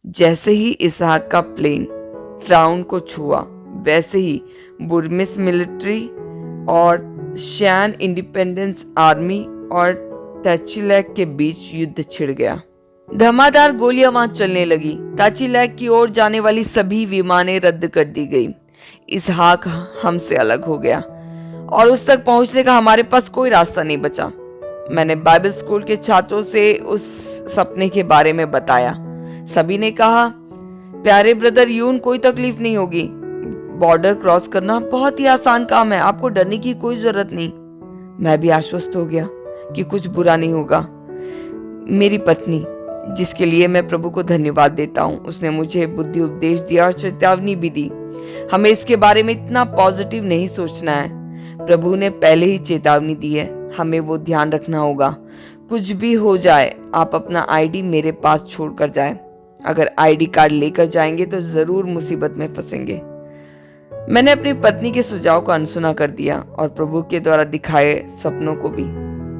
जैसे ही इसहाक का plane frown को छुआ, वैसे ही बुर्मिस मिलिट्री और शैन इंडिपेंडेंस आर्मी और ताचिलैक के बीच युद्ध छिड़ गया। धमाकेदार गोलियां वहां चलने लगी। ताचिलैक की ओर जाने वाली सभी विमानें रद्द कर दी गई। इसहाक हमसे अलग हो गया और उस तक पहुंचने का हमारे पास कोई रास्ता नहीं बचा। मैंने बाइबल स्कूल के छात्रों से उस सपने के बारे में बताया। सभी ने कहा, प्यारे ब्रदर यून, कोई तकलीफ नहीं होगी। बॉर्डर क्रॉस करना बहुत ही आसान काम है, आपको डरने की कोई जरूरत नहीं। मैं भी आश्वस्त हो गया कि कुछ बुरा नहीं होगा। मेरी पत्नी, जिसके लिए मैं प्रभु को धन्यवाद देता हूँ, उसने मुझे बुद्धि उपदेश दिया और चेतावनी भी दी। हमें इसके बारे में इतना पॉजिटिव नहीं सोचना है। प्रभु ने पहले ही चेतावनी दी है, हमें वो ध्यान रखना होगा। कुछ भी हो जाए, आप अपना आईडी मेरे पास छोड़कर जाएं। अगर आईडी कार्ड लेकर जाएंगे तो जरूर मुसीबत में फंसेंगे। मैंने अपनी पत्नी के सुझाव को अनसुना कर दिया और प्रभु के द्वारा दिखाए सपनों को भी।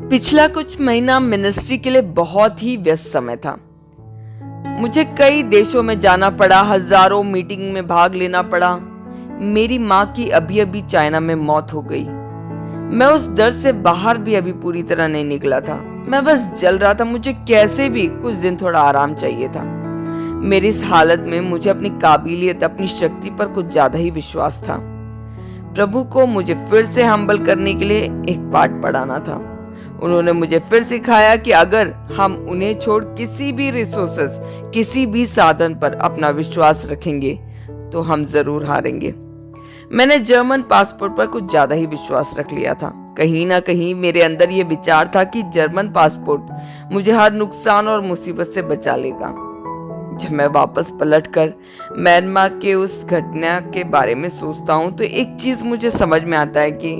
पिछला कुछ महीना मिनिस्ट्री के लिए बहुत ही व्यस्त समय था। मुझे कई देशों में जाना पड़ा, हजारों मीटिंग में भाग लेना पड़ा। मेरी माँ की अभी अभी चाइना में मौत हो गई। मैं उस दर्द से बाहर भी अभी पूरी तरह नहीं निकला था। मैं बस जल रहा था। मुझे कैसे भी कुछ दिन थोड़ा आराम चाहिए था। मेरी इस हालत में मुझे अपनी काबिलियत, अपनी शक्ति पर कुछ ज्यादा ही विश्वास था। प्रभु को मुझे फिर से हम्बल करने के लिए एक पाठ पढ़ाना था। उन्होंने मुझे फिर सिखाया कि अगर हम उन्हें छोड़ किसी भी रिसोर्सेस, किसी भी साधन पर अपना विश्वास रखेंगे तो हम जरूर हारेंगे। मैंने जर्मन पासपोर्ट पर कुछ ज्यादा ही विश्वास रख लिया था। कहीं ना कहीं मेरे अंदर यह विचार था कि जर्मन पासपोर्ट मुझे हर नुकसान और मुसीबत से बचा लेगा। जब मैं वापस पलटकर म्यांमार के उस घटना के बारे में सोचता हूँ तो एक चीज मुझे समझ में आता है कि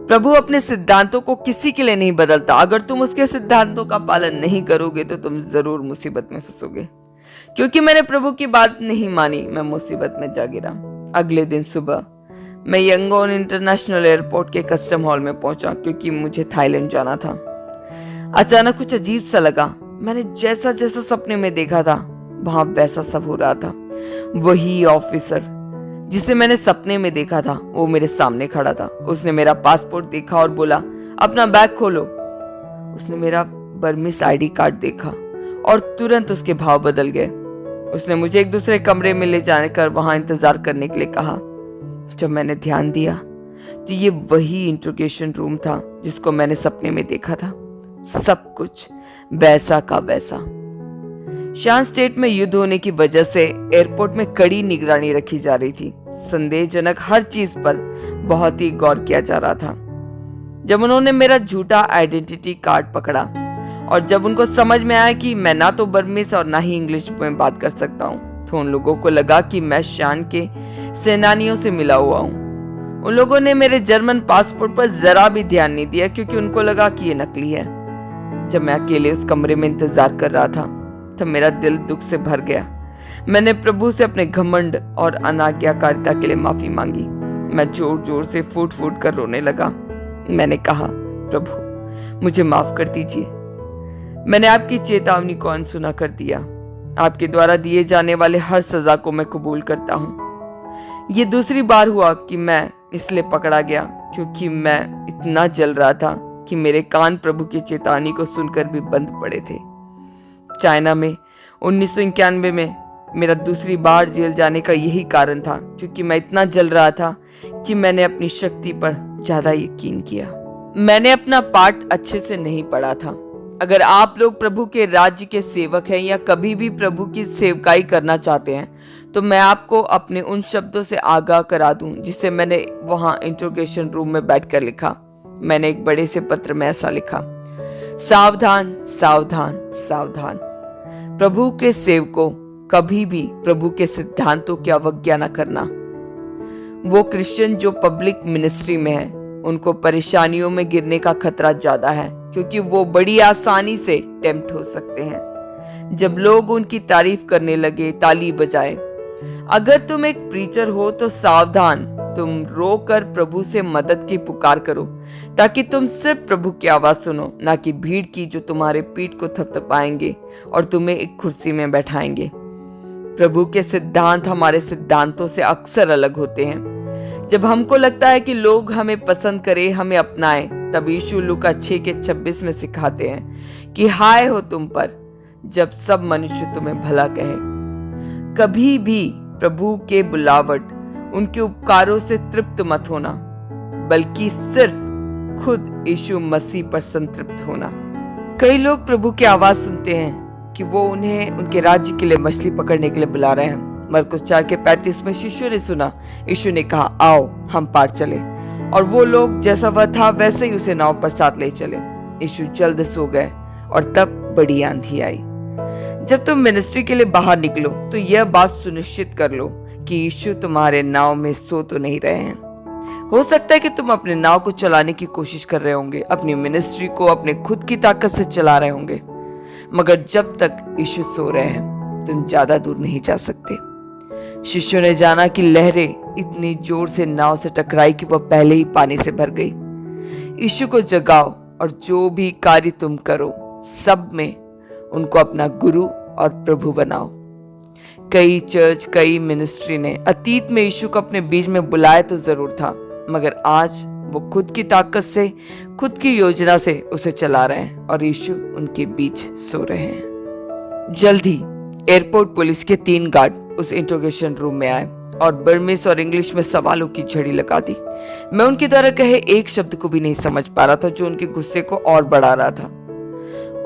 प्रभु अपने सिद्धांतों को किसी के लिए नहीं बदलता। अगर तुम उसके सिद्धांतों का पालन नहीं करोगे तो तुम जरूर मुसीबत में फंसोगे। क्योंकि मैंने प्रभु की बात नहीं मानी, मैं मुसीबत में जा गिरा। अगले दिन सुबह मैं यंगोन इंटरनेशनल एयरपोर्ट के कस्टम हॉल में पहुंचा क्योंकि मुझे थाईलैंड जाना था। अचानक कुछ अजीब सा लगा। मैंने जैसा जैसा सपने में देखा था वहां वैसा सब हो रहा था। वही ऑफिसर जिसे मैंने सपने में देखा था वो मेरे सामने खड़ा था। उसने मेरा पासपोर्ट देखा और बोला, अपना बैग खोलो। उसने मेरा बर्मिस आईडी कार्ड देखा और तुरंत उसके भाव बदल गए। उसने मुझे एक दूसरे कमरे में ले जाने कर वहां इंतजार करने के लिए कहा। जब मैंने ध्यान दिया तो ये वही इंट्रोगेशन रूम था जिसको मैंने सपने में देखा था। सब कुछ वैसा का वैसा। शान स्टेट में युद्ध होने की वजह से एयरपोर्ट में कड़ी निगरानी रखी जा रही थी। संदेहजनक हर चीज पर बहुत ही गौर किया जा रहा था। जब उन्होंने मेरा झूठा आइडेंटिटी कार्ड पकड़ा और जब उनको समझ में आया कि मैं ना तो बर्मिस और ना ही इंग्लिश में बात कर सकता हूँ, तो उन लोगों को लगा कि मैं शान के सेनानियों से मिला हुआ हूँ। उन लोगों ने मेरे जर्मन पासपोर्ट पर जरा भी ध्यान नहीं दिया क्योंकि उनको लगा कि ये नकली है। जब मैं अकेले उस कमरे में इंतजार कर रहा था तब मेरा दिल दुख से भर गया। मैंने प्रभु से अपने घमंड और अनाज्ञाकारिता के लिए माफी मांगी। मैं जोर जोर से फूट फूट कर रोने लगा। मैंने कहा, प्रभु मुझे माफ कर दीजिए। मैंने आपकी चेतावनी को अनसुना कर दिया। आपके द्वारा दिए जाने वाले हर सजा को मैं कबूल करता हूँ। ये दूसरी बार हुआ कि मैं इसलिए पकड़ा गया क्योंकि मैं इतना जल रहा था कि मेरे कान प्रभु की चेतावनी को सुनकर भी बंद पड़े थे। चाइना में 1991 में मेरा दूसरी बार जेल जाने का यही कारण था क्योंकि मैं इतना जल रहा था कि मैंने अपनी शक्ति पर ज्यादा यकीन किया। मैंने अपना पाठ अच्छे से नहीं पढ़ा था। अगर आप लोग प्रभु के राज्य के सेवक हैं या कभी भी प्रभु की सेवकाई करना चाहते हैं तो मैं आपको अपने उन शब्दों से आगाह करा दूं जिसे मैंने वहां इंट्रोगेशन रूम में बैठकर लिखा। मैंने एक बड़े से पत्र में ऐसा लिखा, सावधान सावधान सावधान। प्रभु के सेवकों, कभी भी प्रभु के सिद्धांतों की अवज्ञा न करना। वो क्रिश्चियन जो पब्लिक मिनिस्ट्री में है उनको परेशानियों में गिरने का खतरा ज्यादा है क्योंकि वो बड़ी आसानी से टेम्प्ट हो सकते हैं। जब लोग उनकी तारीफ करने लगे, ताली बजाए। अगर तुम एक प्रीचर हो तो सावधान, तुम रोकर प्रभु से मदद की पुकार करो ताकि तुम सिर्फ प्रभु की आवाज सुनो, ना कि भीड़ की जो तुम्हारे पीठ को थपथपाएंगे और तुम्हें एक कुर्सी में बैठाएंगे। प्रभु के सिद्धांत हमारे सिद्धांतों से अक्सर अलग होते हैं। जब हमको लगता है कि लोग हमें पसंद करें, हमें अपनाएं, तब यीशु लूका 6:26 में सिखाते हैं कि हाय हो तुम पर जब सब मनुष्य तुम्हें भला कहे। कभी भी प्रभु के बुलावट, उनके उपकारों से तृप्त मत होना, बल्कि सिर्फ खुद यीशु मसीह पर संतृप्त होना। कई लोग प्रभु की आवाज सुनते हैं कि वो उन्हें उनके राज्य के लिए मछली पकड़ने के लिए बुला रहे हैं। मरकुस 4:35 में शिष्यों ने सुना, यीशु ने कहा, आओ हम पार चले, और वो लोग जैसा वह था वैसे ही उसे नाव पर साथ ले चले। यीशु जल्द सो गए और तब बड़ी आंधी आई। जब तुम मिनिस्ट्री के लिए बाहर निकलो तो यह बात सुनिश्चित कर लो कि यीशु तुम्हारे नाव में सो तो नहीं रहे हैं। हो सकता है कि तुम अपने नाव को चलाने की कोशिश कर रहे होंगे, अपनी मिनिस्ट्री को अपने खुद की ताकत से चला रहे होंगे, मगर जब तक यीशु सो रहे हैं तुम ज्यादा दूर नहीं जा सकते। शिष्यों ने जाना कि लहरें इतनी जोर से नाव से टकराई कि वह पहले ही पानी से भर गई। यीशु को जगाओ और जो भी कार्य तुम करो सब में उनको अपना गुरु और प्रभु बनाओ। कई चर्च, कई मिनिस्ट्री ने अतीत में यीशु को अपने बीच में बुलाया तो जरूर था, मगर आज वो खुद की ताकत से, खुद की योजना से उसे चला रहे हैं और यीशु उनके बीच सो रहे हैं। जल्द ही एयरपोर्ट पुलिस के 3 गार्ड उस इंट्रोगेशन रूम में आए और बर्मीज और इंग्लिश में सवालों की झड़ी लगा दी। मैं उनके द्वारा कहे एक शब्द को भी नहीं समझ पा रहा था, जो उनके गुस्से को और बढ़ा रहा था।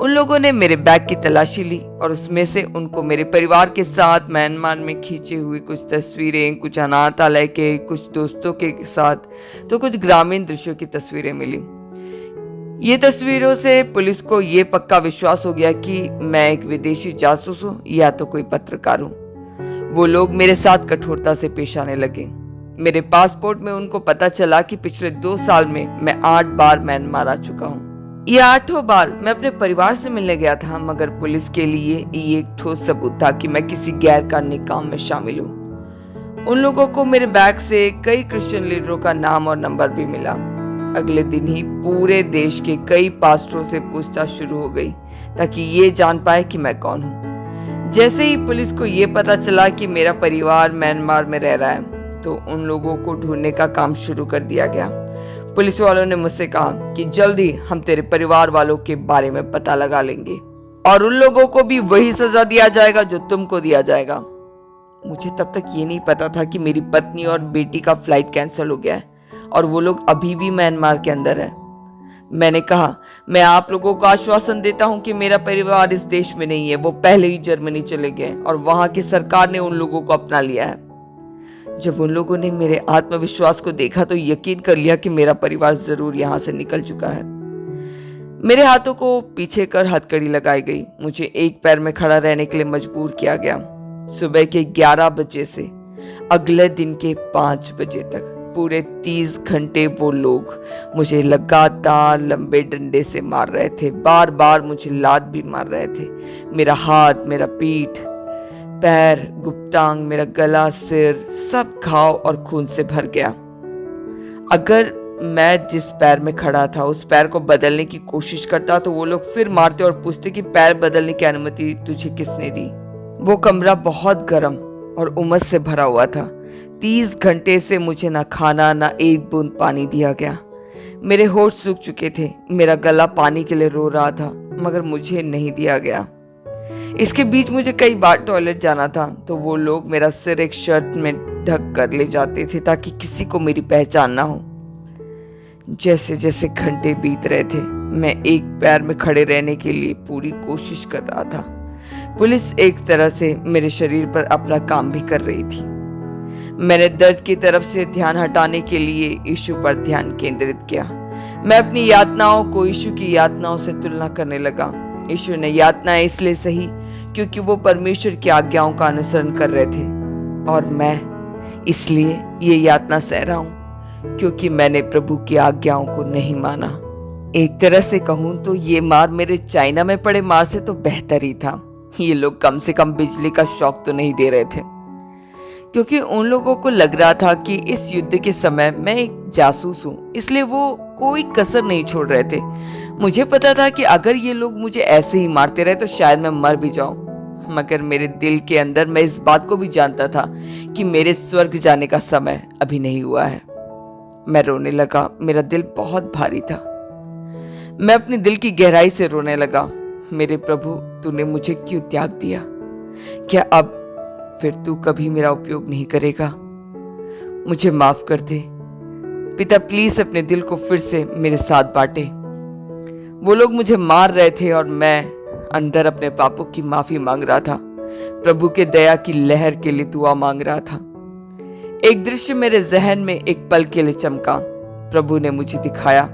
उन लोगों ने मेरे बैग की तलाशी ली और उसमें से उनको मेरे परिवार के साथ म्यांमार में खींची हुई कुछ तस्वीरें, कुछ अनाथालय के, कुछ दोस्तों के साथ, तो कुछ ग्रामीण दृश्यों की तस्वीरें मिली। ये तस्वीरों से पुलिस को ये पक्का विश्वास हो गया कि मैं एक विदेशी जासूस हूँ या तो कोई पत्रकार हूँ। वो लोग मेरे साथ कठोरता से पेश आने लगे। मेरे पासपोर्ट में उनको पता चला कि पिछले 2 साल में मैं 8 बार म्यांमार आ चुका हूँ। ये 8वां बार मैं अपने परिवार से मिलने गया था, मगर पुलिस के लिए ये एक ठोस सबूत था कि मैं किसी गैर कानूनी काम में शामिल हूँ। उन लोगों को मेरे बैग से कई क्रिश्चियन लीडरों का नाम और नंबर भी मिला। अगले दिन ही पूरे देश के कई पास्टरों से पूछताछ शुरू हो गई ताकि ये जान पाए कि मैं कौन हूँ। जैसे ही पुलिस को ये पता चला कि मेरा परिवार म्यांमार में रह रहा है, तो उन लोगों को ढूंढने का काम शुरू कर दिया गया। पुलिस वालों ने मुझसे कहा कि जल्दी हम तेरे परिवार वालों के बारे में पता लगा लेंगे और उन लोगों को भी वही सजा दिया जाएगा जो तुमको दिया जाएगा। मुझे तब तक ये नहीं पता था कि मेरी पत्नी और बेटी का फ्लाइट कैंसिल हो गया है और वो लोग अभी भी म्यांमार के अंदर है। मैंने कहा, मैं आप लोगों को आश्वासन देता हूं कि मेरा परिवार इस देश में नहीं है। वो पहले ही जर्मनी चले गए और वहां की सरकार ने उन लोगों को अपना लिया है। जब उन लोगों ने मेरे आत्मविश्वास को देखा तो यकीन कर लिया कि मेरा परिवार जरूर यहाँ से निकल चुका है। मेरे हाथों को पीछे कर हथकड़ी लगाई गई। मुझे एक पैर में खड़ा रहने के लिए मजबूर किया गया। सुबह के 11 बजे से अगले दिन के 5 बजे तक पूरे 30 घंटे वो लोग मुझे लगातार लंबे डंडे से मार रहे थे। बार बार मुझे लात भी मार रहे थे। मेरा हाथ, मेरा पीठ, पैर, गुप्तांग, मेरा गला, सिर, सब घाव और खून से भर गया। अगर मैं जिस पैर में खड़ा था उस पैर को बदलने की कोशिश करता तो वो लोग फिर मारते और पूछते कि पैर बदलने की अनुमति तुझे किसने दी। वो कमरा बहुत गर्म और उमस से भरा हुआ था। 30 घंटे से मुझे ना खाना, ना एक बूंद पानी दिया गया। मेरे होंठ सूख चुके थे। मेरा गला पानी के लिए रो रहा था, मगर मुझे नहीं दिया गया। इसके बीच मुझे कई बार टॉयलेट जाना था तो वो लोग मेरा सिर एक शर्ट में ढक कर ले जाते थे ताकि किसी को मेरी पहचान ना हो। जैसे जैसे घंटे बीत रहे थे, मैं एक पैर में खड़े रहने के लिए पूरी कोशिश कर रहा था। पुलिस एक तरह से मेरे शरीर पर अपना काम भी कर रही थी। मैंने दर्द की तरफ से ध्यान हटाने के लिए यीशु पर ध्यान केंद्रित किया। मैं अपनी यातनाओं को यीशु की यातनाओं से तुलना करने लगा। यीशु ने यातनाएं इसलिए सही क्योंकि वो परमेश्वर की आज्ञाओं का अनुसरण कर रहे थे, और मैं इसलिए ये यातना सह रहा हूं क्योंकि मैंने प्रभु की आज्ञाओं को नहीं माना। एक तरह से कहूं तो ये मार मेरे चाइना में पड़े मार से तो बेहतर ही था। ये लोग कम से कम बिजली का शॉक तो नहीं दे रहे थे, क्योंकि उन लोगों को लग रहा था कि इस युद्ध के समय मैं एक जासूस हूं, इसलिए वो कोई कसर नहीं छोड़ रहे थे। मुझे पता था कि अगर ये लोग मुझे ऐसे ही मारते रहे तो शायद मैं मर भी जाऊं, मगर मेरे दिल के अंदर मैं इस बात को भी जानता था कि मेरे स्वर्ग जाने का समय अभी नहीं हुआ है। मैं रोने लगा, मेरा दिल बहुत भारी था। मैं अपने दिल की गहराई से रोने लगा। मेरे प्रभु, तूने मुझे क्यों त्याग दिया? क्या अब फिर तू कभी मेरा उपयोग नहीं करेगा? मुझे माफ कर दे पिता, प्लीज अपने दिल को फिर से मेरे साथ बांटे। वो लोग मुझे मार रहे थे और मैं अंदर अपने पापों की माफी मांग रहा था, प्रभु के दया की लहर के लिए दुआ मांग रहा था। एक दृश्य मेरे जहन में एक पल के लिए चमका। प्रभु ने मुझे दिखाया,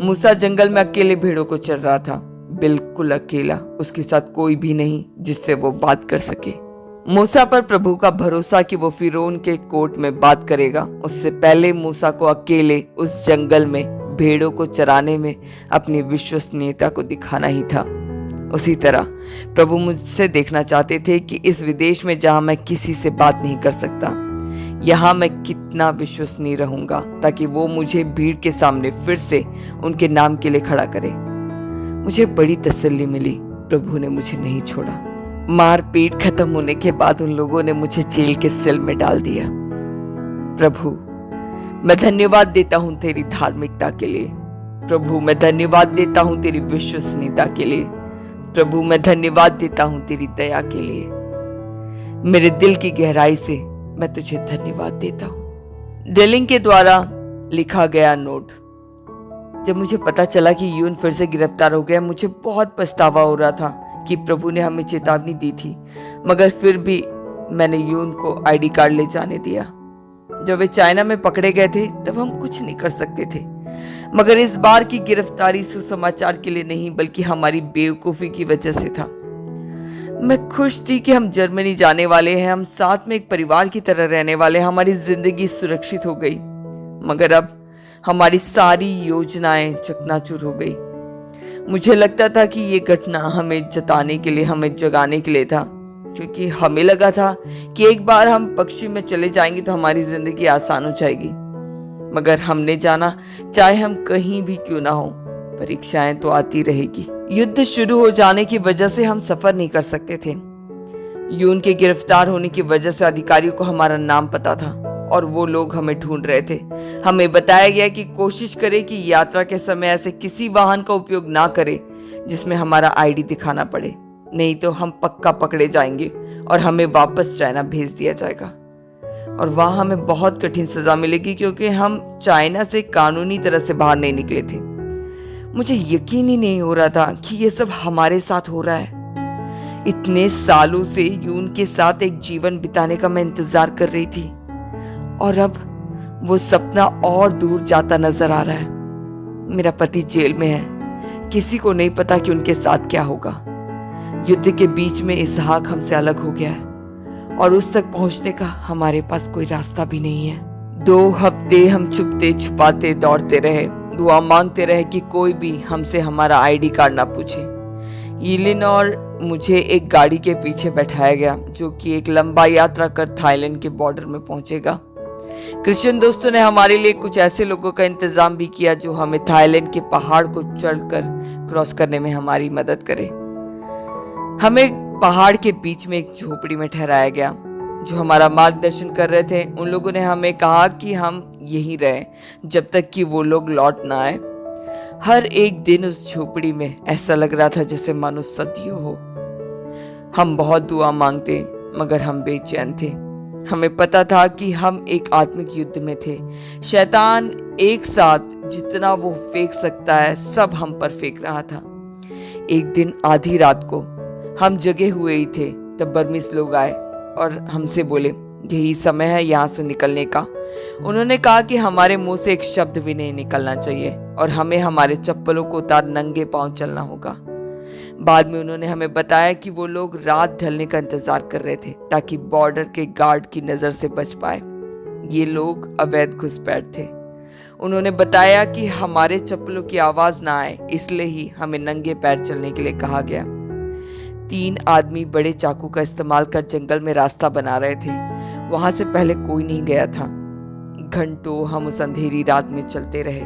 मूसा जंगल में अकेले भेड़ों को चर रहा था, बिल्कुल अकेला, उसके साथ कोई भी नहीं जिससे वो बात कर सके। मूसा पर प्रभु का भरोसा कि वो फिरौन के कोर्ट में बात करेगा, उससे पहले मूसा को अकेले उस जंगल में भेड़ों को चराने में अपनी विश्वसनीयता को दिखाना ही था। उसी तरह प्रभु मुझसे देखना चाहते थे कि इस विदेश में जहां मैं किसी से बात नहीं कर सकता, यहाँ मैं कितना विश्वसनीय रहूंगा, ताकि वो मुझे भीड़ के सामने फिर से उनके नाम के लिए खड़ा करे। मुझे बड़ी तसल्ली मिली, प्रभु ने मुझे नहीं छोड़ा। मारपीट खत्म होने के बाद उन लोगों ने मुझे जेल के सेल में डाल दिया। प्रभु, मैं धन्यवाद देता हूं तेरी धार्मिकता के लिए। प्रभु, मैं धन्यवाद देता हूं तेरी विश्वसनीयता के लिए। प्रभु, मैं धन्यवाद देता हूं तेरी दया के लिए। मेरे दिल की गहराई से मैं तुझे धन्यवाद देता हूं। डेलिंग के द्वारा लिखा गया नोट। जब मुझे पता चला कि यून फिर से गिरफ्तार हो गया, मुझे बहुत पछतावा हो रहा था कि प्रभु ने हमें चेतावनी दी थी, मगर फिर भी मैंने यून को आईडी कार्ड ले जाने दिया। जब वे चाइना में पकड़े गए थे तब हम कुछ नहीं कर सकते थे, मगर इस बार की गिरफ्तारी सुसमाचार के लिए नहीं बल्कि हमारी बेवकूफी की वजह से था। मैं खुश थी कि हम जर्मनी जाने वाले हैं, हम साथ में एक परिवार की तरह रहने वाले हैं, हमारी जिंदगी सुरक्षित हो गई। मगर अब हमारी सारी योजनाएं चकनाचूर हो गई। मुझे लगता था कि ये घटना हमें जताने के लिए, हमें जगाने के लिए था, क्योंकि हमें लगा था कि एक बार हम पश्चिम में चले जाएंगे तो हमारी जिंदगी आसान हो जाएगी। मगर हमने जाना, चाहे हम कहीं भी क्यों ना हो, परीक्षाएं तो आती रहेगी। युद्ध शुरू हो जाने की वजह से हम सफर नहीं कर सकते थे। यून के गिरफ्तार होने की वजह से अधिकारियों को हमारा नाम पता था और वो लोग हमें ढूंढ रहे थे। हमें बताया गया कि कोशिश करें कि यात्रा के समय ऐसे किसी वाहन का उपयोग ना करें जिसमें हमारा आईडी दिखाना पड़े, नहीं तो हम पक्का पकड़े जाएंगे और हमें वापस चाइना भेज दिया जाएगा और वहां हमें बहुत कठिन सजा मिलेगी, क्योंकि हम चाइना से कानूनी तरह से बाहर नहीं निकले थे। मुझे यकीन ही नहीं हो रहा था कि ये सब हमारे साथ हो रहा है। इतने सालों से यून के साथ एक जीवन बिताने का मैं इंतजार कर रही थी और अब वो सपना और दूर जाता नजर आ रहा है। मेरा पति जेल में है, किसी को नहीं पता कि उनके साथ क्या होगा। युद्ध के बीच में इसहाक हमसे अलग हो गया है और उस तक पहुंचने का हमारे पास कोई रास्ता भी नहीं है। 2 हफ्ते हम छुपते छुपाते दौड़ते रहे, दुआ मांगते रहे कि कोई भी हमसे हमारा आईडी कार्ड ना पूछे। यिलिन और मुझे एक गाड़ी के पीछे बैठाया गया जो कि एक लंबा यात्रा कर थाईलैंड के बॉर्डर में पहुंचेगा। क्रिश्चियन दोस्तों ने हमारे लिए कुछ ऐसे लोगों का इंतजाम भी किया जो हमें थाईलैंड के पहाड़ को चढ़कर क्रॉस करने में हमारी मदद करे। हमें पहाड़ के बीच में एक झोपड़ी में ठहराया गया। जो हमारा मार्गदर्शन कर रहे थे उन लोगों ने हमें कहा कि हम यहीं रहें जब तक कि वो लोग लौट ना आए। हर एक दिन उस झोपड़ी में ऐसा लग रहा था जैसे मानो सदियों हो। हम बहुत दुआ मांगते मगर हम बेचैन थे। हमें पता था कि हम एक आत्मिक युद्ध में थे। शैतान एक साथ जितना वो फेंक सकता है सब हम पर फेंक रहा था। एक दिन आधी रात को हम जगे हुए ही थे तब बर्मीज लोग आए और हमसे बोले, यही समय है यहाँ से निकलने का। उन्होंने कहा कि हमारे मुंह से एक शब्द भी नहीं निकलना चाहिए और हमें हमारे चप्पलों को उतार नंगे पांव चलना होगा। बाद में उन्होंने हमें बताया कि वो लोग रात ढलने का इंतजार कर रहे थे ताकि बॉर्डर के गार्ड की नजर से बच पाए। ये लोग अवैध घुसपैठ थे। उन्होंने बताया कि हमारे चप्पलों की आवाज ना आए इसलिए ही हमें नंगे पैर चलने के लिए कहा गया। 3 आदमी बड़े चाकू का इस्तेमाल कर जंगल में रास्ता बना रहे थे। वहां से पहले कोई नहीं गया था। घंटों हम उस अंधेरी रात में चलते रहे।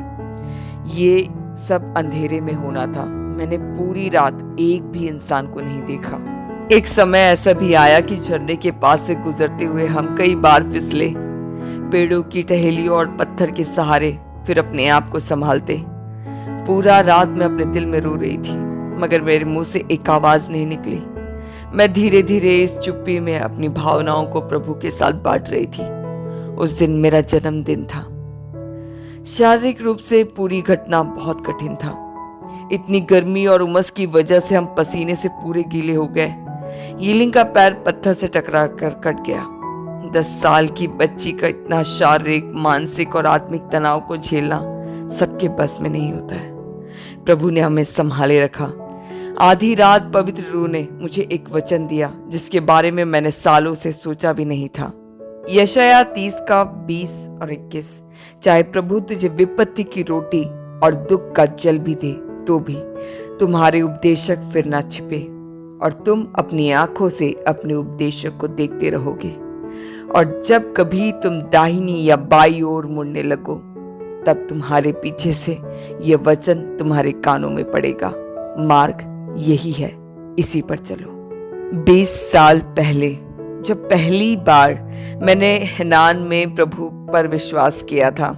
ये सब अंधेरे में होना था। मैंने पूरी रात एक भी इंसान को नहीं देखा। एक समय ऐसा भी आया कि झरने के पास से गुजरते हुए हम कई बार फिसले, पेड़ों की टहलियों और पत्थर के सहारे फिर अपने आप को संभालते। पूरा रात मैं अपने दिल में रो रही थी, मगर मेरे मुंह से एक आवाज नहीं निकली। मैं धीरे धीरे इस चुप्पी में अपनी भावनाओं को प्रभु के साथ बांट रही थी। उस दिन मेरा जन्मदिन था। शारीरिक रूप से पूरी घटना बहुत कठिन था। इतनी गर्मी और उमस की वजह से हम पसीने से पूरे गीले हो गए। यीलिंग का पैर पत्थर से टकरा कर कट गया। 10 साल की बच्ची का इतना शारीरिक, मानसिक और आत्मिक तनाव को झेलना सबके बस में नहीं होता है। प्रभु ने हमें संभाले रखा। आधी रात पवित्र रूह ने मुझे एक वचन दिया जिसके बारे में मैंने सालों से सोचा भी नहीं था। यशायाह 30 का 20 और 21, चाहे प्रभु तुझे विपत्ति की रोटी और दुख का जल भी दे, तो भी तुम्हारे उपदेशक फिर ना छिपे, और तुम अपनी आंखों से अपने उपदेशक को देखते रहोगे। और जब कभी तुम दाहिनी या बाई ओर मुड़ने लगो, तब तुम्हारे पीछे से यह वचन तुम्हारे कानों में पड़ेगा, मार्ग यही है, इसी पर चलो। 20 साल पहले जब पहली बार मैंने हैनान में प्रभु पर विश्वास किया था,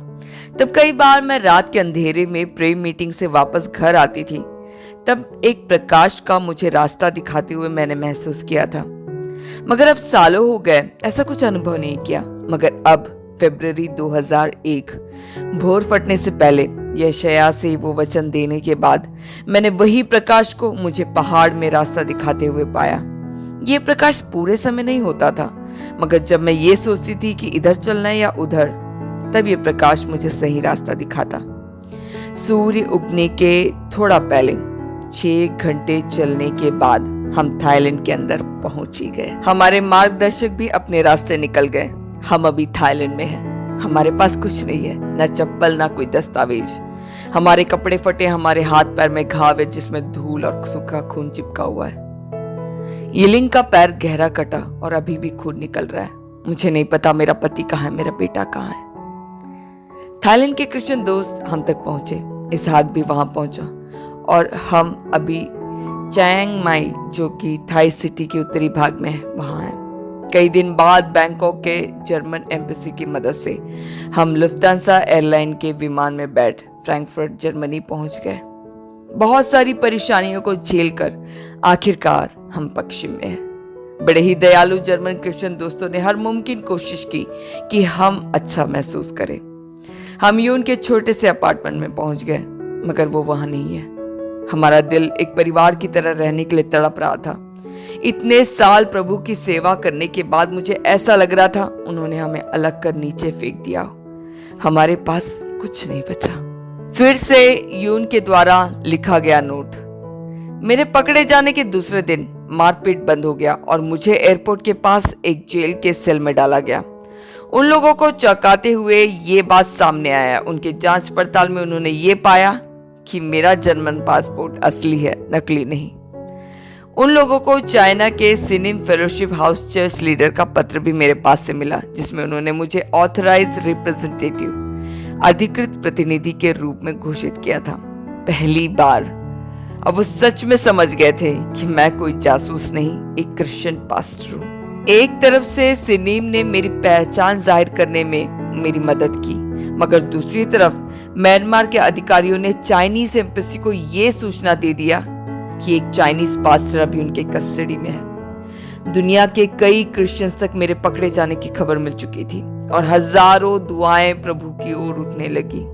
तब कई बार मैं रात के अंधेरे में प्रेयर मीटिंग से वापस घर आती थी। तब एक प्रकाश का मुझे रास्ता दिखाते हुए मैंने महसूस किया था। मगर अब सालों हो गए, ऐसा कुछ अनुभव नहीं किया। मगर अब फरवरी 2001 भोर फटने से पहले यशायाह से वो वचन देने के बाद मैंने वही प्रकाश को मुझे पहाड़ में रास्ता दिखाते हुए पाया। ये प्रकाश पूरे समय नहीं होता था, मगर जब मैं ये सोचती थी कि इधर चलना है या उधर, तब ये प्रकाश मुझे सही रास्ता दिखाता। सूर्य उगने के थोड़ा पहले 6 घंटे चलने के बाद हम थाईलैंड के अंदर पहुंच ही गए। हमारे मार्गदर्शक भी अपने रास्ते निकल गए। हम अभी थाईलैंड में हैं। हमारे पास कुछ नहीं है, न चप्पल, ना कोई दस्तावेज। हमारे कपड़े फटे, हमारे हाथ पैर में घाव है जिसमें धूल और सूखा खून चिपका हुआ है। यीलिंग का पैर गहरा कटा और अभी भी खून निकल रहा है। मुझे नहीं पता मेरा पति कहाँ है, मेरा बेटा कहाँ है। थाईलैंड के क्रिश्चियन दोस्त हम तक पहुंचे। इसहाक भी वहां पहुंचा और हम अभी चियांग माई, जो कि थाई सिटी के उत्तरी भाग में है, वहां हैं। कई दिन बाद बैंकॉक के जर्मन एम्बेसी की मदद से हम लुफ्तांसा एयरलाइन के विमान में बैठ फ्रैंकफर्ट जर्मनी पहुंच गए। बहुत सारी परेशानियों को झेलकर आखिरकार हम पश्चिम में हैं। बड़े ही दयालु जर्मन क्रिश्चियन दोस्तों ने हर मुमकिन कोशिश की कि हम अच्छा महसूस करें। हम यून के छोटे से अपार्टमेंट में पहुंच गए, मगर वो वहां नहीं है। हमारा दिल एक परिवार की तरह रहने के लिए तड़प रहा था। इतने साल प्रभु की सेवा करने के बाद मुझे ऐसा लग रहा था उन्होंने हमें अलग कर नीचे फेंक दिया। हमारे पास कुछ नहीं बचा। फिर से यून के द्वारा लिखा गया नोट। मेरे पकड़े जाने के दूसरे दिन मारपीट बंद हो गया और मुझे एयरपोर्ट के पास एक जेल के सेल में डाला गया। उन लोगों को चौंकाते हुए ये बात सामने आया। उनके जांच पड़ताल में उन्होंने ये पाया कि मेरा जर्मन पासपोर्ट असली है, नकली नहीं। उन लोगों को चाइना के सिनिम फेलोशिप हाउस चर्च लीडर का पत्र भी मेरे पास से मिला, जिसमें उन्होंने मुझे ऑथराइज्ड रिप्रेजेंटेटिव, अधिकृत प्रतिनिधि के रूप में घोषित किया था। पहली बार अब वो सच में समझ गए थे कि मैं कोई जासूस नहीं, एक क्रिश्चियन पास्टर हूँ। एक तरफ से सिनीम ने मेरी पहचान जाहिर करने में मेरी मदद की, मगर दूसरी तरफ म्यांमार के अधिकारियों ने चाइनीज एम्बेसी को ये सूचना दे दिया कि एक चाइनीज पास्टर अभी उनके कस्टडी में है। दुनिया के कई क्रिश्चियंस तक मेरे पकड़े जाने की खबर मिल चुकी थी और हजारों दुआएं प्रभु की ओर उठने लगी।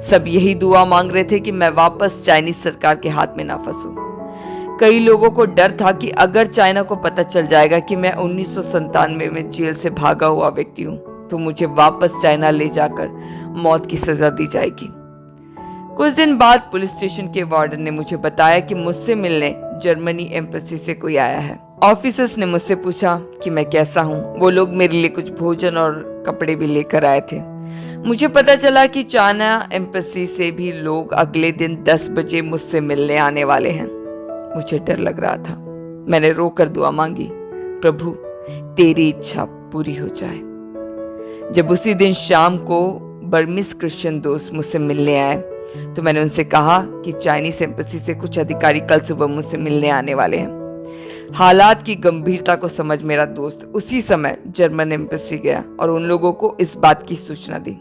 सब यही दुआ मांग रहे थे कि मैं वापस चाइनीज सरकार के हाथ में ना फंसूं। कई लोगों को डर था कि अगर चाइना को पता चल जाएगा कि मैं 1997 में जेल से भागा हुआ व्यक्ति हूं, तो मुझे वापस चाइना ले जाकर मौत की सजा दी जाएगी। कुछ दिन बाद पुलिस स्टेशन के वार्डन ने मुझे बताया कि मुझसे मिलने जर्मनी एम्बेसी से कोई आया है। ऑफिसर्स ने मुझसे पूछा कि मैं कैसा हूँ। वो लोग मेरे लिए कुछ भोजन और कपड़े भी लेकर आए थे। मुझे पता चला कि चाइना एम्बेसी से भी लोग अगले दिन 10 बजे मुझसे मिलने आने वाले हैं। मुझे डर लग रहा था। मैंने रोकर दुआ मांगी, प्रभु तेरी इच्छा पूरी हो जाए। जब उसी दिन शाम को बर्मीज क्रिश्चियन दोस्त मुझसे मिलने आए, तो मैंने उनसे कहा कि चाइनीज एम्बेसी से कुछ अधिकारी कल सुबह मुझसे मिलने आने वाले हैं। हालात की गंभीरता को समझ मेरा दोस्त उसी समय जर्मन एम्बेसी गया और उन लोगों को इस बात की सूचना दी।